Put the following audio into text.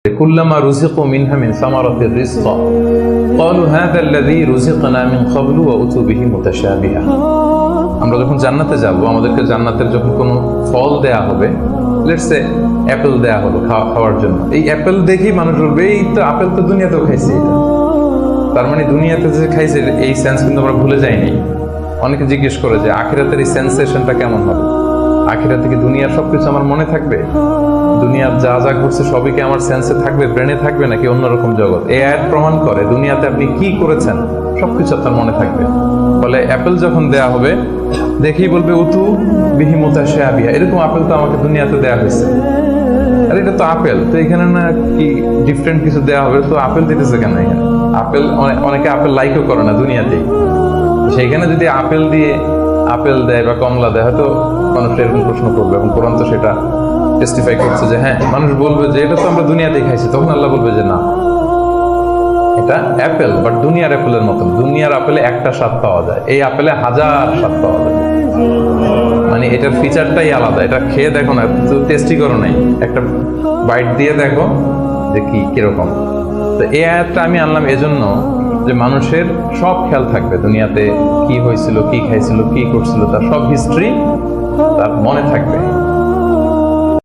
كلما رزقوا منها من ثمرة الرزق قالوا هذا الذي رزقنا من قبل وأتوا به متشابها। আমরা যখন জান্নাতে যাব, আমাদেরকে জান্নাতের যখন কোনো ফল দেয়া হবে, লেটস সে অ্যাপেল দেয়া হলো খাওয়ার জন্য, এই অ্যাপেল দেখি মানুষ বলবে এই তো আপেল তো দুনিয়াতেও খাইছি। তার মানে দুনিয়াতে যে খাইছে এই সেন্স কিন্তু আমরা ভুলে যাইনি। অনেকে জিজ্ঞেস করে যে আখিরাতের এই সেন্সেশনটা কেমন হবে, আখিরাতে কি দুনিয়ার সবকিছু আমার মনে থাকবে, দুনিয়ার যা যা ঘুরছে সবই কি আমার সেন্সে থাকবে, ব্রেনে থাকবে, নাকি অন্যরকম জগৎ? এই আয়াত প্রমাণ করে দুনিয়াতে আপনি কি করেছেন সবকিছু আপনার মনে থাকবে। ফলে অ্যাপেল যখন দেয়া হবে দেখেই বলবে উতু বিহি মুতাশাবিহা, এরকম আপেল তো আমাকে দুনিয়াতে দেয়া হয়েছে, আর এটা তো আপেল, তো এখানে না কি ডিফারেন্ট কিছু দেয়া হবে, তো আপেল দিতেছে কেন এখানে? আপেল অনেকে আপেল লাইকও করে না দুনিয়াতেই, সেইখানে যদি আপেল দিয়ে আপেল দেয় বা কমলা দেয় হয়তো মানুষ এরকম প্রশ্ন করবে, এবং কোরআন তো সেটা টেস্টিফাই করছে যে হ্যাঁ, মানুষ বলবে যে এটা তো আমরা দুনিয়াতেই খাইছি, তখন আল্লাহ বলবে যে না, এটা অ্যাপেল, বাট দুনিয়ার অ্যাপেলের মতন। দুনিয়ার আপেলে একটা স্বাদ পাওয়া যায়, এই আপেলে হাজার স্বাদ পাওয়া যায়, মানে এটার ফিচারটাই আলাদা। এটা খেয়ে দেখো না, টেস্টি করো নাই, একটা বাইট দিয়ে দেখো যে কিরকম। তো এই আয়াতটা আমি আনলাম এজন্য যে মানুষের সব খেয়াল থাকবে, দুনিয়াতে কি হয়েছিল, কি খাইছিল, কি করছিল, তার সব হিস্ট্রি তার মনে থাকবে।